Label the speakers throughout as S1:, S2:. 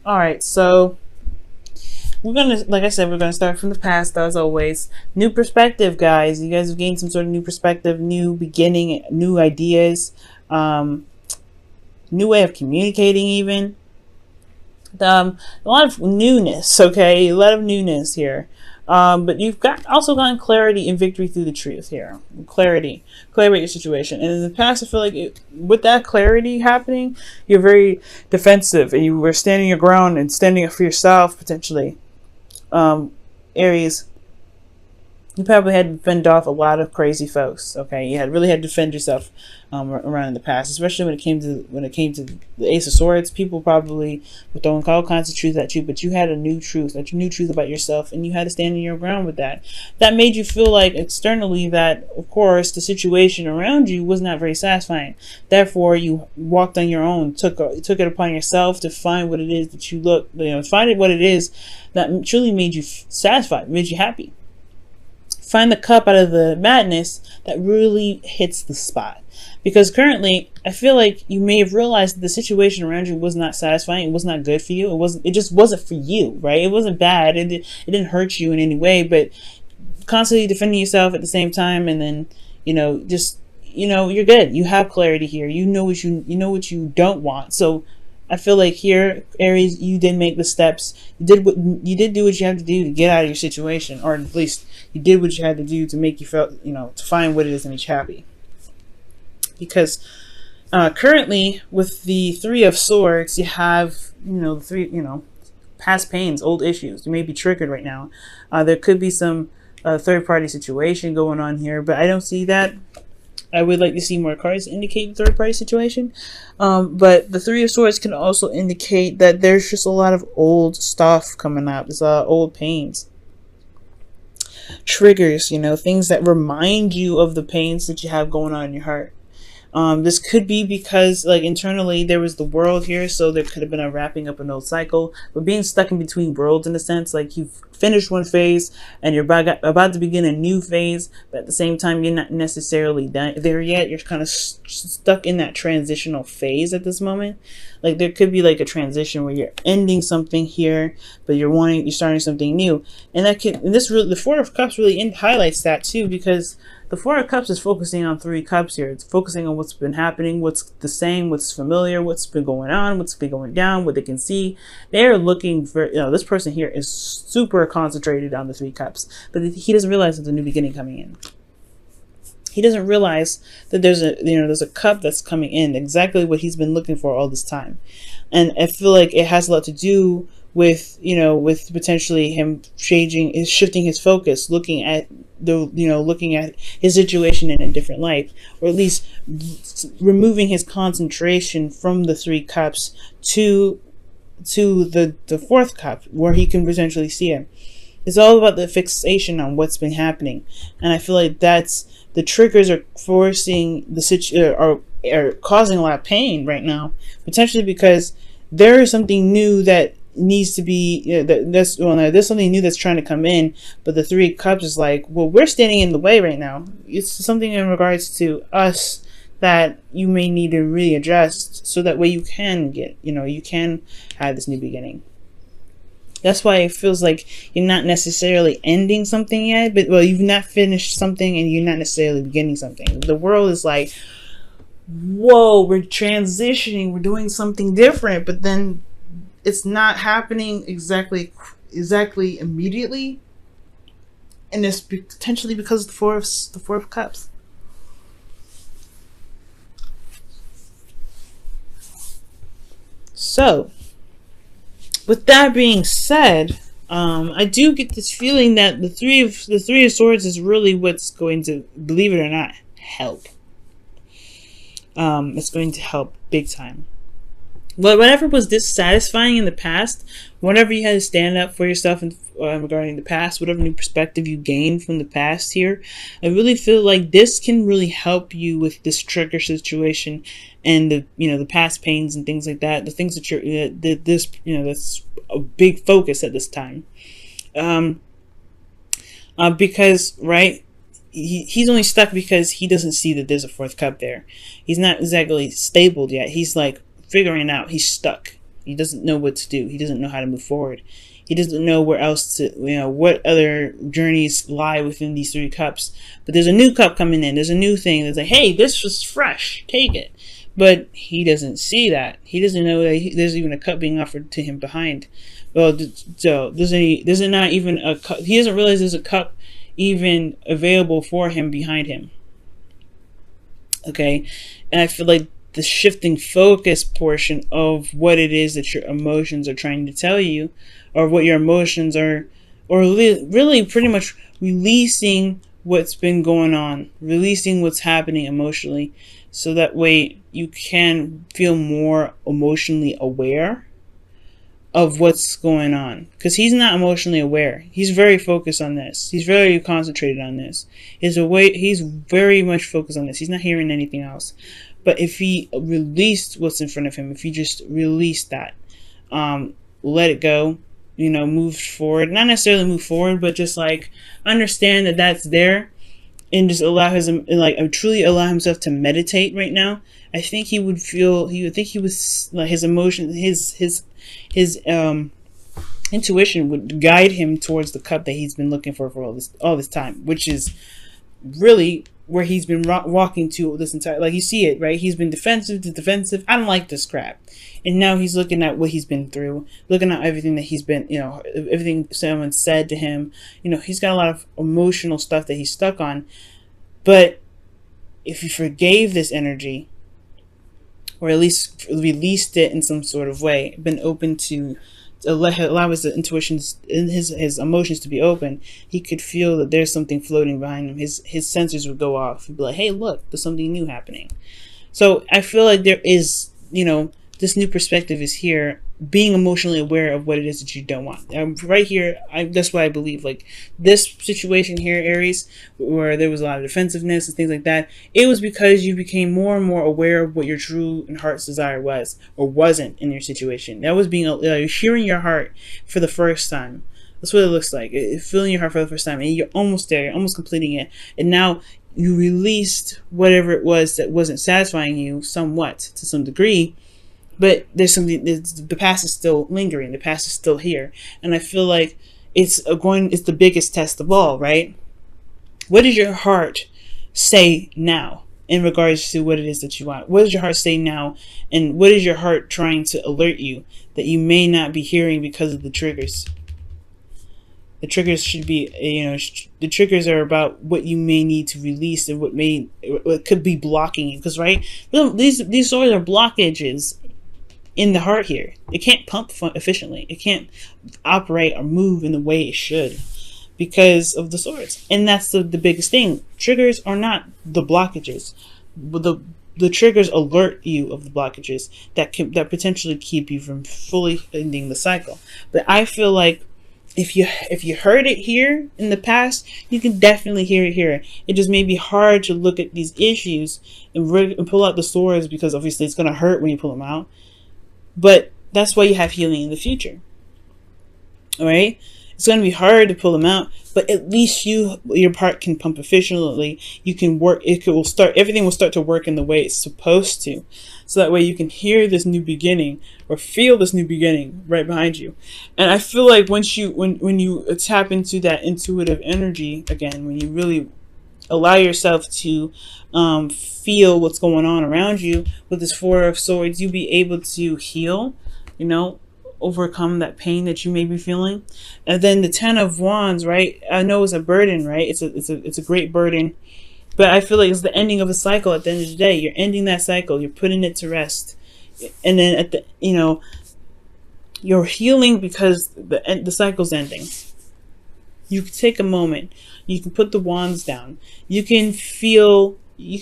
S1: All right, so we're gonna, like I said, we're gonna start from the past as always. New perspective, guys. You guys have gained some sort of new perspective, new beginning, new ideas, new way of communicating, even. A lot of newness. Okay, a lot of newness here. But you've got also gotten clarity and victory through the truth here. Clarity about your situation. And in the past, I feel like with that clarity happening, you're very defensive and you were standing your ground and standing up for yourself potentially. Aries, you probably had to fend off a lot of crazy folks. Okay, you really had to defend yourself around in the past, especially when it came to the Ace of Swords. People probably were throwing all kinds of truth at you, but you had a new truth about yourself, and you had to stand in your ground with that. That made you feel like externally that, of course, the situation around you was not very satisfying. Therefore, you walked on your own, took it upon yourself to find what it is that find what it is that truly made you satisfied, made you happy. Find the cup out of the madness that really hits the spot. Because currently, I feel like you may have realized that the situation around you was not satisfying. It was not good for you. It just wasn't for you, right? It wasn't bad. It didn't hurt you in any way, but constantly defending yourself at the same time, and then, you're good. You have clarity here. You know what you don't want. So I feel like here, Aries, you did make the steps. You did do what you have to do to get out of your situation, or at least you did what you had to do to make you feel, to find what it is that makes you happy. Because currently, with the Three of Swords, you have, past pains, old issues. You may be triggered right now. There could be some third-party situation going on here, but I don't see that. I would like to see more cards indicate the third-party situation. But the Three of Swords can also indicate that there's just a lot of old stuff coming up. There's old pains. Triggers, things that remind you of the pains that you have going on in your heart. This could be because, internally there was the world here, so there could have been a wrapping up an old cycle, but being stuck in between worlds in a sense, like you've finished one phase and you're about to begin a new phase, but at the same time you're not necessarily done there yet. You're kind of stuck in that transitional phase at this moment. Like there could be like a transition where you're ending something here, but you're starting something new, and the Four of Cups really highlights that too, because the Four of Cups is focusing on Three Cups here. It's focusing on what's been happening, what's the same, what's familiar, what's been going on, what's been going down, what they can see. They're looking for, this person here is super concentrated on the Three Cups, but he doesn't realize there's a new beginning coming in. He doesn't realize that there's a cup that's coming in, exactly what he's been looking for all this time. And I feel like it has a lot to do with potentially him shifting his focus, looking at his situation in a different light, or at least removing his concentration from the Three Cups to the fourth cup, where he can potentially see it. It's all about the fixation on what's been happening, and I feel like that's the triggers are forcing are causing a lot of pain right now, potentially because there is something new that needs to be there's something new that's trying to come in, but the Three Cups is like, well, we're standing in the way right now. It's something in regards to us that you may need to really adjust, so that way you can get you can have this new beginning. That's why it feels like you're not necessarily ending something yet, but you've not finished something and you're not necessarily beginning something. The world is like, whoa, we're transitioning, we're doing something different, but then it's not happening exactly immediately, and it's potentially because of the Four of Cups. So, with that being said, I do get this feeling that the Three of Swords is really what's going to, believe it or not, help. It's going to help big time. Whatever was dissatisfying in the past, whenever you had to stand up for yourself regarding the past, whatever new perspective you gained from the past here, I really feel like this can really help you with this trigger situation and the past pains and things like that. The things that that's a big focus at this time, because he's only stuck because he doesn't see that there's a fourth cup there. He's not exactly stable yet. He's like figuring it out. He's stuck. He doesn't know what to do. He doesn't know how to move forward. He doesn't know where else to, what other journeys lie within these 3 cups. But there's a new cup coming in. There's a new thing that's like, hey, this was fresh. Take it. But he doesn't see that. He doesn't know that there's even a cup being offered to him behind. Well, so there's not even a cup. He doesn't realize there's a cup even available for him behind him. Okay, and I feel like the shifting focus portion of what it is that your emotions are trying to tell you, or what your emotions are, or really pretty much releasing what's been going on, releasing what's happening emotionally, so that way you can feel more emotionally aware of what's going on. Because he's not emotionally aware. He's very focused on this. He's very concentrated on this. He's very much focused on this. He's not hearing anything else. But if he released what's in front of him, if he just released that, let it go, move forward. Not necessarily move forward, but just like understand that that's there, and just truly allow himself to meditate right now. I think he would like his emotion, his intuition would guide him towards the cup that he's been looking for all this time, which is really where he's been walking to this entire, like, you see it, right? He's been defensive to defensive. I don't like this crap. And now he's looking at what he's been through, looking at everything that he's been, everything someone said to him. He's got a lot of emotional stuff that he's stuck on. But if he forgave this energy, or at least released it in some sort of way, been open to allow his intuitions and his emotions to be open, he could feel that there's something floating behind him. His sensors would go off. He'd be like, hey, look, there's something new happening. So I feel like there is, this new perspective is here, being emotionally aware of what it is that you don't want. Right here, that's why I believe, like, this situation here, Aries, where there was a lot of defensiveness and things like that, it was because you became more and more aware of what your true and heart's desire was, or wasn't, in your situation. That was being hearing your heart for the first time. That's what it looks like. Feeling your heart for the first time, and you're almost there. You're almost completing it, and now you released whatever it was that wasn't satisfying you, somewhat, to some degree. But there's something. The past is still lingering. The past is still here, and I feel like it's the biggest test of all, right? What does your heart say now in regards to what it is that you want? What does your heart say now, and what is your heart trying to alert you that you may not be hearing because of the triggers? The triggers should be, the triggers are about what you may need to release and what could be blocking you. Because, right, these swords are blockages in the heart here. It can't pump efficiently. It can't operate or move in the way it should because of the swords. And that's the biggest thing. Triggers are not the blockages. The triggers alert you of the blockages that potentially keep you from fully ending the cycle. But I feel like if you heard it here in the past, you can definitely hear it here. It just may be hard to look at these issues and pull out the swords, because obviously it's going to hurt when you pull them out. But that's why you have healing in the future. All right? It's going to be hard to pull them out, but at least your part can pump efficiently. You can work. Everything will start to work in the way it's supposed to. So that way you can hear this new beginning or feel this new beginning right behind you. And I feel like when you tap into that intuitive energy again, when you really allow yourself to feel what's going on around you with this Four of Swords, you'll be able to heal, overcome that pain that you may be feeling. And then the Ten of Wands, right? I know it's a burden, right? It's a great burden, but I feel like it's the ending of a cycle. At the end of the day, you're ending that cycle. You're putting it to rest, and then you're healing because the cycle's ending. You can take a moment. You can put the wands down. You can feel. You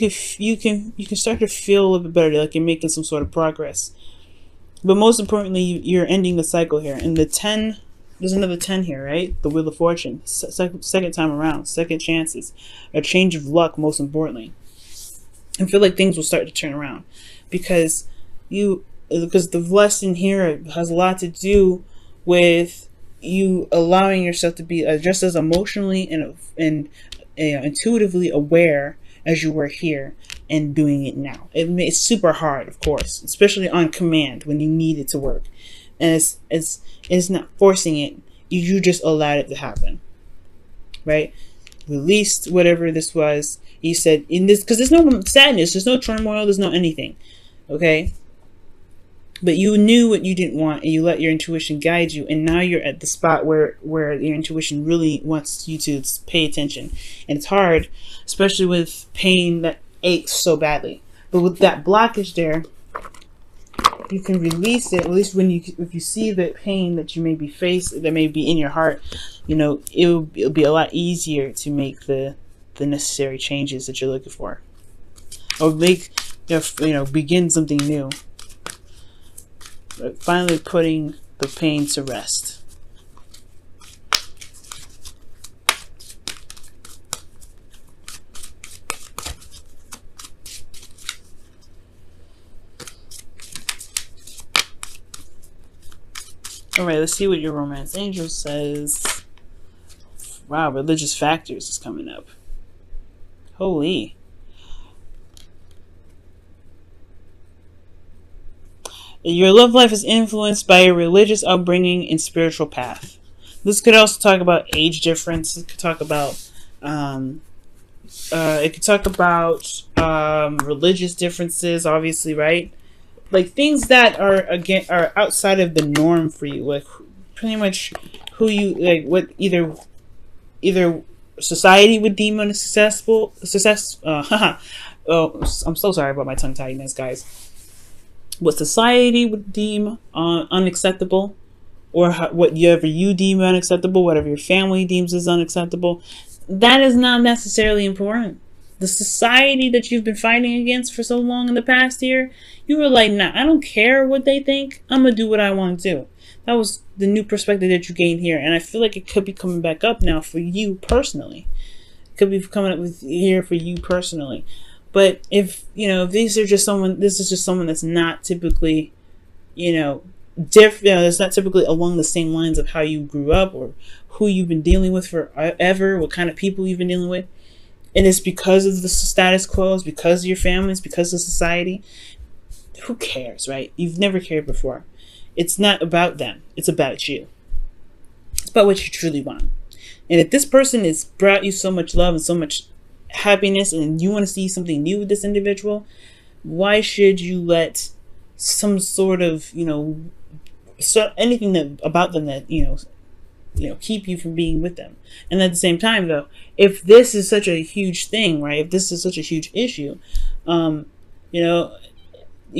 S1: can start to feel a little bit better, like you're making some sort of progress. But most importantly, you're ending the cycle here. And the 10, there's another 10 here, right? The Wheel of Fortune. Second time around. Second chances. A change of luck, most importantly. I feel like things will start to turn around. Because the lesson here has a lot to do with you allowing yourself to be just as emotionally and intuitively aware as you were here. and doing it now. It's super hard, of course, especially on command when you need it to work. And it's not forcing it. You just allowed it to happen, right? Released whatever this was. You said in this, because there's no sadness, there's no turmoil, there's no anything, okay? But you knew what you didn't want, and you let your intuition guide you, and now you're at the spot where your intuition really wants you to pay attention. And it's hard, especially with pain that aches so badly. But with that blockage there, you can release it. At least if you see the pain that you may be facing, that may be in your heart, it'll be a lot easier to make the necessary changes that you're looking for, or begin something new. But finally putting the pain to rest. Alright, let's see what your romance angel says. Wow, religious factors is coming up. Holy. Your love life is influenced by your religious upbringing and spiritual path. This could also talk about age difference. It could talk about religious differences, obviously, right? Like things that are outside of the norm for you, like pretty much who you like, what either society would deem success. Oh, I'm so sorry about my tongue tidiness, guys. What society would deem unacceptable, or whatever you deem unacceptable, whatever your family deems is unacceptable, that is not necessarily important. The society that you've been fighting against for so long in the past year, you were like, nah, I don't care what they think. I'm going to do what I want to do. That was the new perspective that you gained here. And I feel like it could be coming back up now for you personally. It could be coming up here for you personally. But if this is just someone that's not typically, different, that's not typically along the same lines of how you grew up or who you've been dealing with forever, what kind of people you've been dealing with. And it's because of the status quo, it's because of your family, it's because of society. Who cares, right? You've never cared before. It's not about them. It's about you. It's about what you truly want. And if this person has brought you so much love and so much happiness, and you want to see something new with this individual, why should you let some sort of anything about them that keep you from being with them? And at the same time, though, if this is such a huge thing, right, if this is such a huge issue, you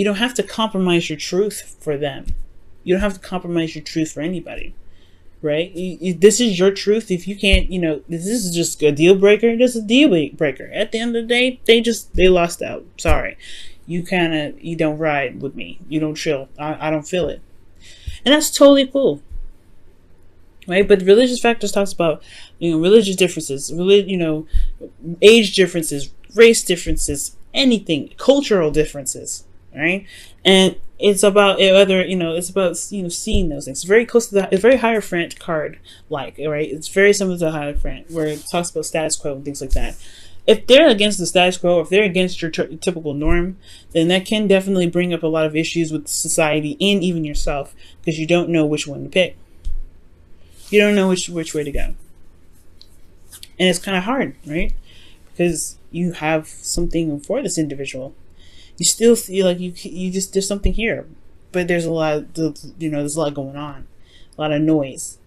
S1: don't have to compromise your truth for them. You don't have to compromise your truth for anybody. Right? This is your truth. If you can't, this is just a deal breaker. This is a deal breaker. At the end of the day, they lost out. Sorry. You don't ride with me. You don't chill. I don't feel it. And that's totally cool. Right? But religious factors talks about, religious differences, age differences, race differences, anything, cultural differences. Right? And it's about seeing those things. It's very close to it's very Hierophant card right? It's very similar to Hierophant, where it talks about status quo and things like that. If they're against the status quo, if they're against your typical norm, then that can definitely bring up a lot of issues with society and even yourself, because you don't know which one to pick. You don't know which way to go. And it's kind of hard, right? Because you have something for this individual. You still feel like there's something here, but there's a lot, there's a lot going on, a lot of noise.